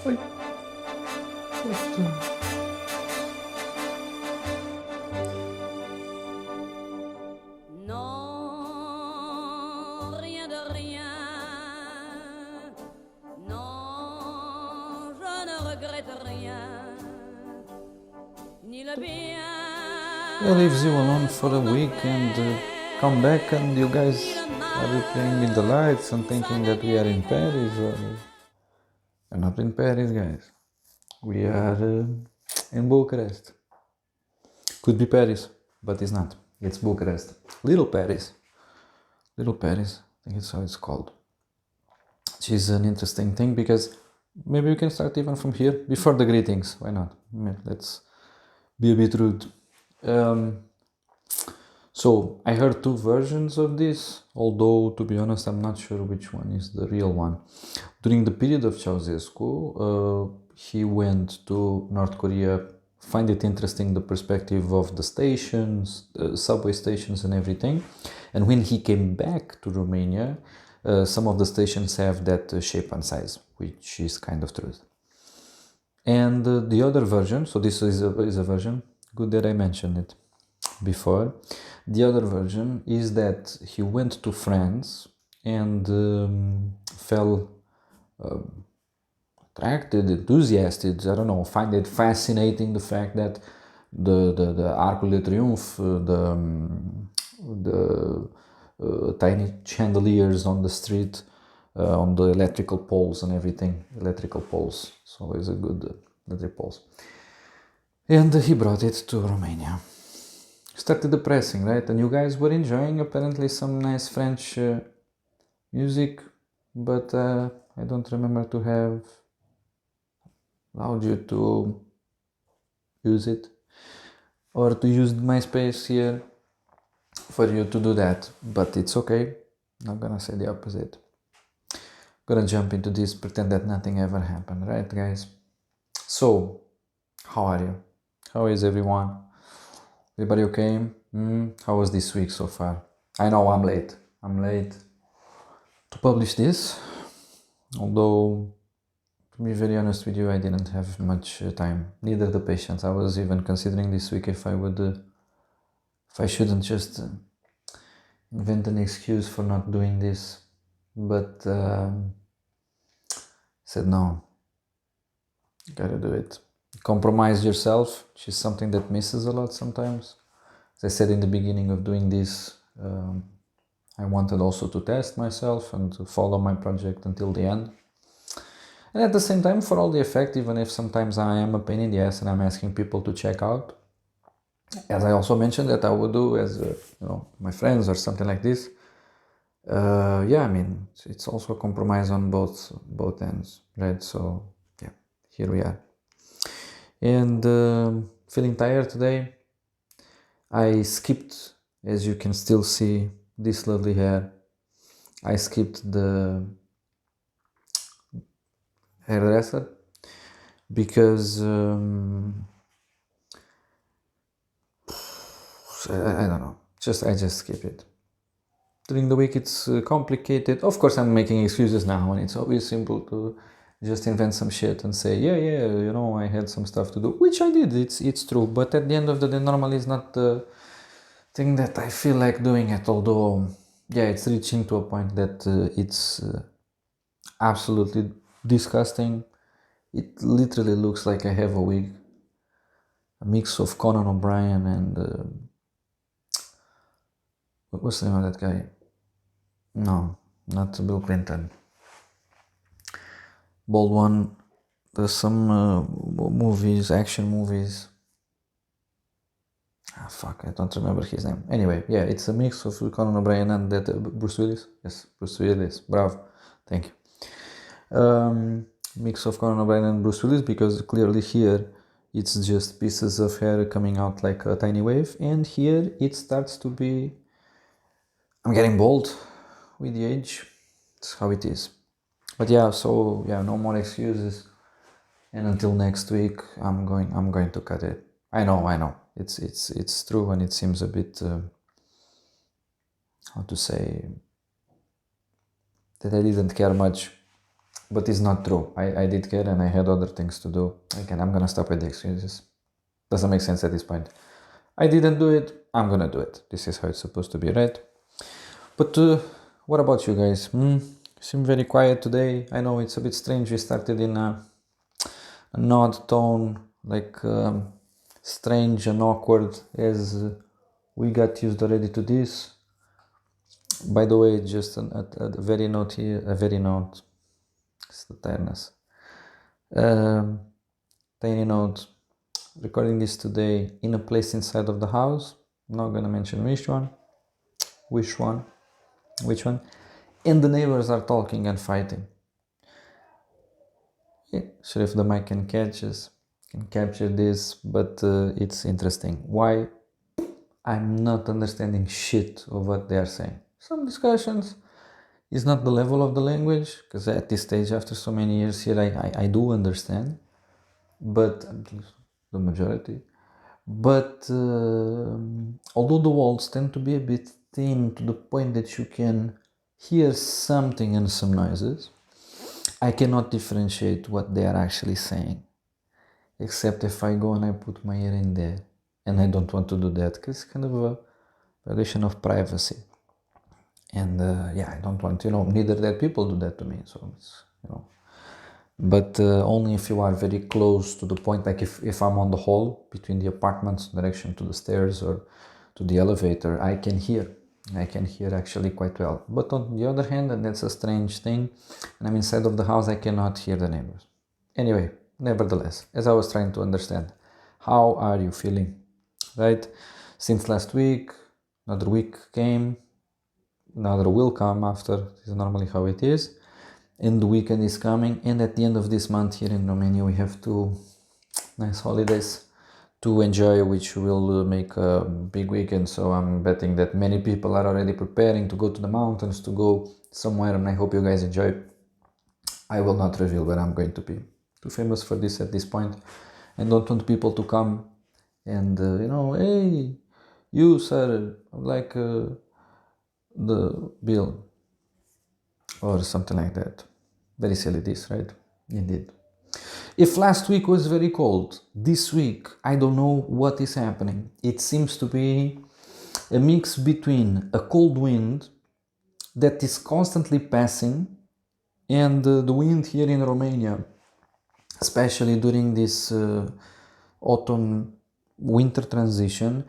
Oi, gosto. Non, rien de rien. Non, je ne regrette rien. Ni le bien. He leaves you alone for a week and come back and you guys are playing with the lights and thinking that we are in Paris. We're not in Paris, guys. We are in Bucharest. Could be Paris, but it's not. It's Bucharest. Little Paris. Little Paris, I think it's how it's called. Which is an interesting thing because maybe we can start even from here before the greetings. Why not? Let's be a bit rude. So I heard two versions of this, although to be honest, I'm not sure which one is the real one. During the period of Ceausescu, he went to North Korea, find it interesting the perspective of the stations, subway stations and everything. And when he came back to Romania, some of the stations have that shape and size, which is kind of truth. And the other version, so this is a version, good that I mentioned it before. The other version is that he went to France and fell attracted, enthusiastic, I don't know, find it fascinating the fact that the Arc de Triomphe, the tiny chandeliers on the street, on the electrical poles and everything, electrical poles, it's always a good electric poles. And he brought it to Romania. Started depressing, right? And you guys were enjoying apparently some nice French music, but I don't remember to have allowed you to use it or to use MySpace here for you to do that, but it's okay. I'm gonna say the opposite. Gonna jump into this, pretend that nothing ever happened, right, guys? So, how are you? How is everyone? Everybody okay? How was this week so far? I know I'm late. I'm late to publish this, although to be very honest with you, I didn't have much time, neither the patience. I was even considering this week if I shouldn't just invent an excuse for not doing this, but said no, gotta do it. Compromise yourself, which is something that misses a lot sometimes. As I said in the beginning of doing this, I wanted also to test myself and to follow my project until the end. And at the same time, for all the effect, even if sometimes I am a pain in the ass and I'm asking people to check out, as I also mentioned that I would do as my friends or something like this. Yeah, I mean, it's also a compromise on both ends, right? So yeah, here we are. And feeling tired today. I skipped, as you can still see, this lovely hair. I skipped the hairdresser because I don't know. I just skip it. During the week it's complicated. Of course, I'm making excuses now, and it's always simple to just invent some shit and say, yeah, I had some stuff to do, which I did. It's true, but at the end of the day, normally it's not the thing that I feel like doing it. Although, yeah, it's reaching to a point that it's absolutely disgusting. It literally looks like I have a wig, a mix of Conan O'Brien and what's the name of that guy? No, not Bill Clinton. Bald one. There's some movies, action movies. Fuck, I don't remember his name. Anyway, yeah, it's a mix of Conan O'Brien and that Bruce Willis. Yes, Bruce Willis. Bravo, thank you. Mix of Conan O'Brien and Bruce Willis, because clearly here it's just pieces of hair coming out like a tiny wave, and here it starts to be. I'm getting bald with the age. That's how it is. But yeah, so yeah, no more excuses. And until next week, I'm going to cut it. I know. It's true, and it seems a bit how to say that I didn't care much But it's not true. I did care and I had other things to do. Again, I'm gonna stop with the excuses. Doesn't make sense at this point. I didn't do it, I'm gonna do it. This is how it's supposed to be, right? But what about you guys? You seem very quiet today. I know it's a bit strange. We started in an odd tone, like strange and awkward, as we got used already to this. By the way, just a very note here, a very note. It's the tiredness. Tiny note. Recording this today in a place inside of the house. Not gonna mention which one. And the neighbors are talking and fighting. Yeah, sure, if the mic can capture this, but it's interesting. Why? I'm not understanding shit of what they are saying. Some discussions is not the level of the language, because at this stage, after so many years here, I do understand, but the majority. But although the walls tend to be a bit thin to the point that you can hear something and some noises, I cannot differentiate what they are actually saying, except if I go and I put my ear in there, and I don't want to do that because it's kind of a violation of privacy. And I don't want, neither that people do that to me. So it's, but only if you are very close to the point, like if I'm on the hall between the apartments, direction to the stairs or to the elevator, I can hear actually quite well. But on the other hand, and that's a strange thing, and I'm inside of the house, I cannot hear the neighbors. Anyway, nevertheless, as I was trying to understand, how are you feeling, right? Since last week, another week came, another will come after. This is normally how it is. And the weekend is coming, and at the end of this month here in Romania we have 2 nice holidays to enjoy, which will make a big weekend. So I'm betting that many people are already preparing to go to the mountains, to go somewhere, and I hope you guys enjoy. I will not reveal where I'm going to be. Too famous for this at this point, and don't want people to come and hey, you sir, like the bill or something like that. Very silly this, right? Indeed. If last week was very cold, this week I don't know what is happening. It seems to be a mix between a cold wind that is constantly passing and the wind here in Romania, especially during this autumn winter transition,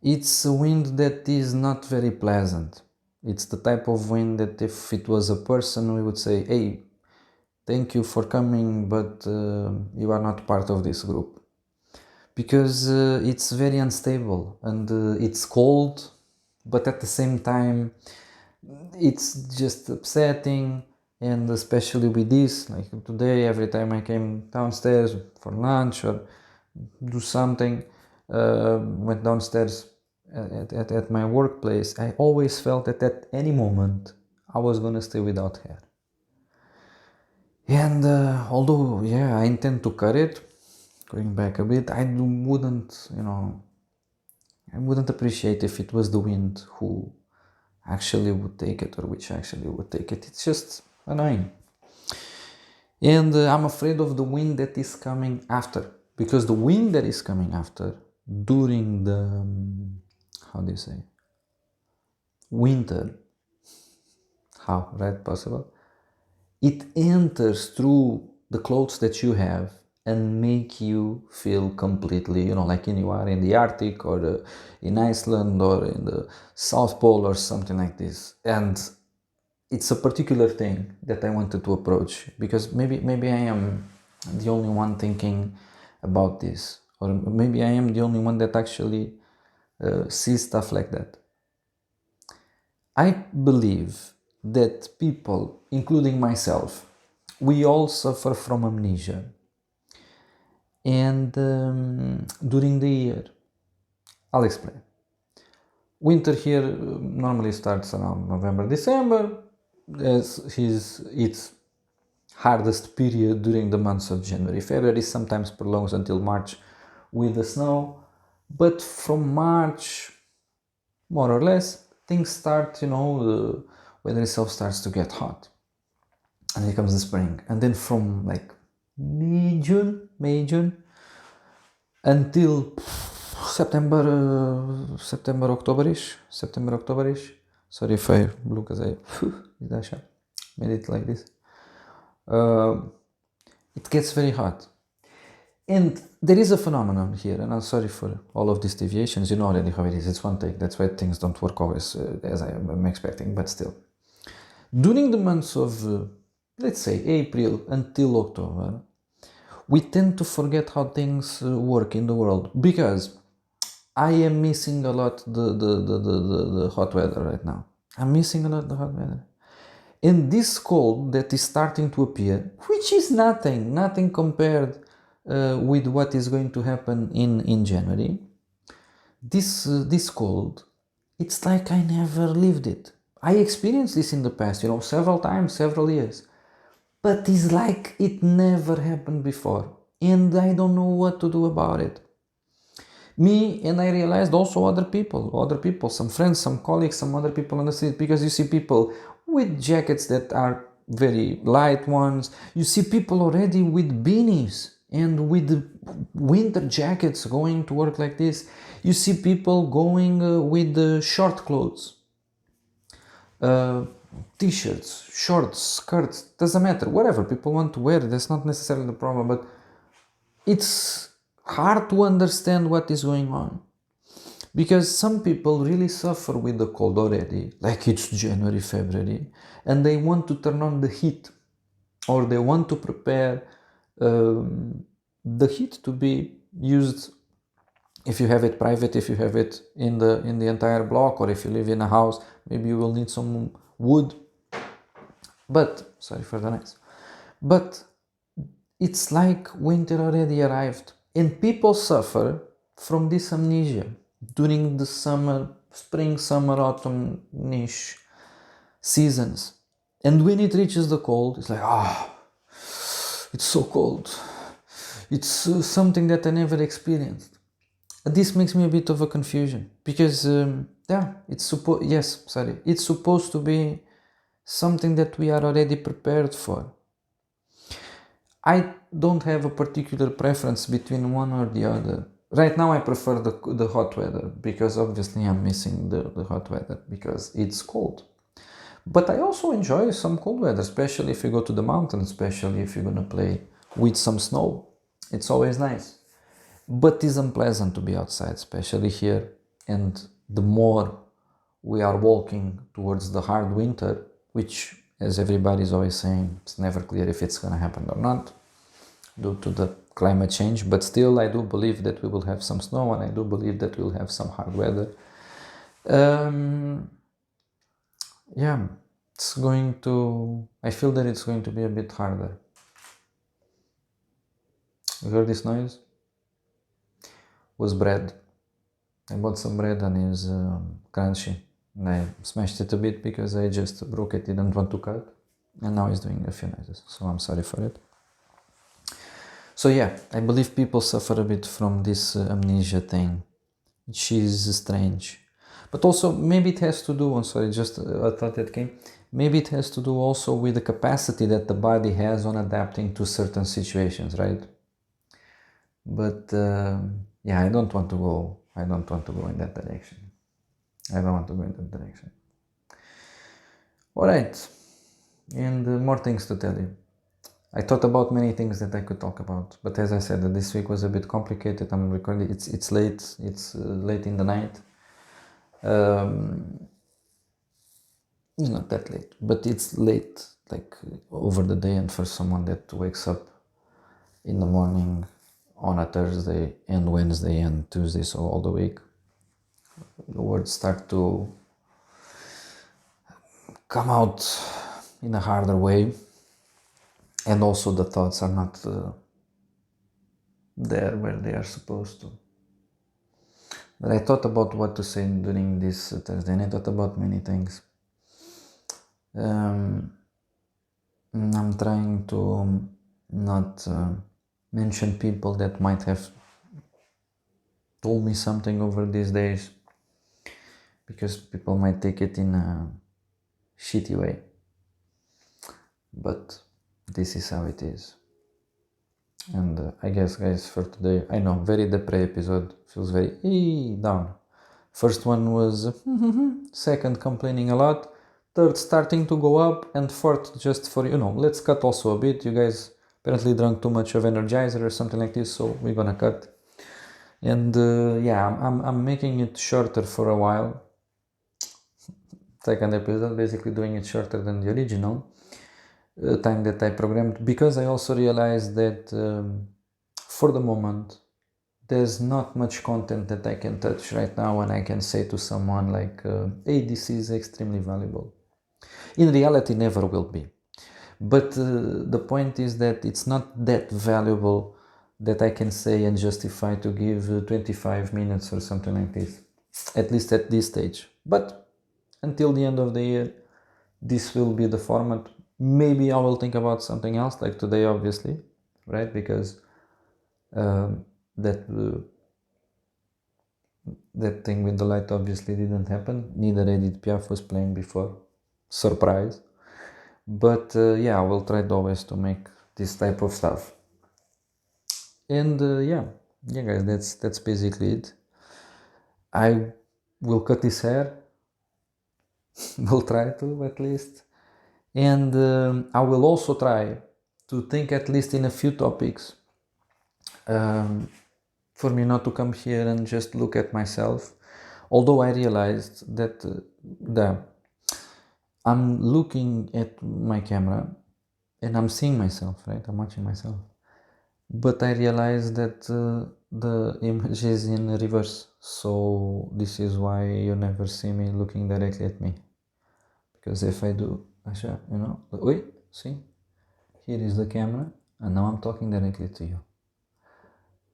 it's a wind that is not very pleasant. It's the type of wind that if it was a person, we would say, hey, thank you for coming, but you are not part of this group. Because it's very unstable and it's cold, but at the same time, it's just upsetting. And especially with this, like today, every time I came downstairs for lunch or do something, went downstairs at my workplace, I always felt that at any moment I was gonna stay without hair. And although, I intend to cut it, going back a bit, I wouldn't appreciate if it was the wind who actually would take it, or which actually would take it. It's just annoying. And I'm afraid of the wind that is coming after, because the wind that is coming after during the, how do you say, winter, how, right, possible? It enters through the clothes that you have and make you feel completely, like you are in the Arctic or in Iceland or in the South Pole or something like this. And it's a particular thing that I wanted to approach, because maybe I am the only one thinking about this, or maybe I am the only one that actually sees stuff like that. I believe that people, including myself, we all suffer from amnesia. And during the year, I'll explain. Winter here normally starts around November, December, as its hardest period during the months of January. February sometimes prolongs until March with the snow, but from March, more or less, things start, the weather itself starts to get hot. and then comes the spring, and then from like May June until September Octoberish. Sorry if I look as I made it like this. It gets very hot. And there is a phenomenon here, and I'm sorry for all of these deviations. You know already how it is. It's one take. That's why things don't work always as I am expecting, but still. During the months of, let's say, April until October, we tend to forget how things work in the world, because I am missing a lot the hot weather right now. I'm missing a lot the hot weather. And this cold that is starting to appear, which is nothing compared with what is going to happen in January, this cold, it's like I never lived it. I experienced this in the past, several times, several years. But it's like it never happened before. And I don't know what to do about it. Me, and I realized also other people, some friends, some colleagues, some other people on the street, because you see people with jackets that are very light ones. You see people already with beanies and with winter jackets going to work like this. You see people going with short clothes, t-shirts, shorts, skirts, doesn't matter, whatever people want to wear. That's not necessarily the problem, but it's hard to understand what is going on, because some people really suffer with the cold already, like it's January, February, and they want to turn on the heat, or they want to prepare the heat to be used. If you have it private, if you have it in the entire block, or if you live in a house, maybe you will need some wood. But sorry for the noise. But it's like winter already arrived, and people suffer from this amnesia during the spring, summer, autumn-ish seasons. And when it reaches the cold, it's like, it's so cold. It's something that I never experienced. This makes me a bit of a confusion, because it's supposed to be something that we are already prepared for. I don't have a particular preference between one or the other. Right now I prefer the hot weather, because obviously I'm missing the hot weather because it's cold. But I also enjoy some cold weather, especially if you go to the mountains, especially if you're gonna play with some snow. It's always nice. But it's unpleasant to be outside, especially here. And the more we are walking towards the hard winter, which, as everybody's always saying, it's never clear if it's gonna happen or not, due to the climate change. But still, I do believe that we will have some snow, and I do believe that we'll have some hard weather. I feel that it's going to be a bit harder. You heard this noise? Was bread. I bought some bread and it was crunchy. And I smashed it a bit because I just broke it, didn't want to cut. And now it's doing a few noises, so I'm sorry for it. So yeah, I believe people suffer a bit from this amnesia thing, which is strange. But also, maybe it has to do, just a thought that came, maybe it has to do also with the capacity that the body has on adapting to certain situations, right? But I don't want to go in that direction. All right, and more things to tell you. I thought about many things that I could talk about, but as I said, this week was a bit complicated. I'm recording. It's late. It's late in the night. It's not that late, but it's late, like over the day, and for someone that wakes up in the morning on a Thursday and Wednesday and Tuesday, so all the week, the words start to come out in a harder way, and also the thoughts are not there where they are supposed to. But I thought about what to say during this Thursday, and I thought about many things. I'm trying to not mention people that might have told me something over these days, because people might take it in a shitty way. But this is how it is. And I guess, guys, for today, I know, very depre episode, feels very down. First one was second complaining a lot, third starting to go up, and fourth just for, let's cut also a bit. You guys apparently drank too much of Energizer or something like this, so we're gonna cut. And I'm making it shorter for a while. Second episode, basically doing it shorter than the original time that I programmed, because I also realized that for the moment there's not much content that I can touch right now and I can say to someone like, hey, this is extremely valuable. In reality, never will be. But the point is that it's not that valuable that I can say and justify to give 25 minutes or something like this, at least at this stage. But until the end of the year, this will be the format. Maybe I will think about something else, like today, obviously, right? Because that thing with the light obviously didn't happen. Neither Édith Piaf was playing before. Surprise. But I will try always to make this type of stuff. And guys, that's basically it. I will cut his hair. Will try to, at least. And I will also try to think at least in a few topics, for me not to come here and just look at myself. Although I realized that I'm looking at my camera and I'm seeing myself, right? I'm watching myself. But I realized that the image is in reverse. So this is why you never see me looking directly at me. Because if I do, wait, see? Here is the camera and now I'm talking directly to you.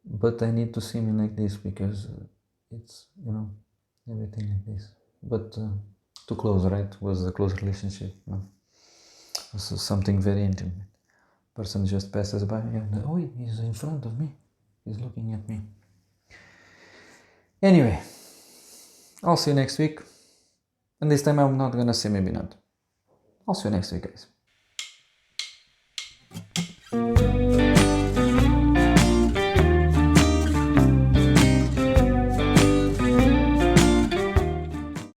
But I need to see me like this because it's, everything like this. But too close, right? Was a close relationship. No. This is something very intimate. Person just passes by and, oh, he's in front of me. He's looking at me. Anyway, I'll see you next week. And this time I'm not gonna say maybe not. I'll see you next week, guys.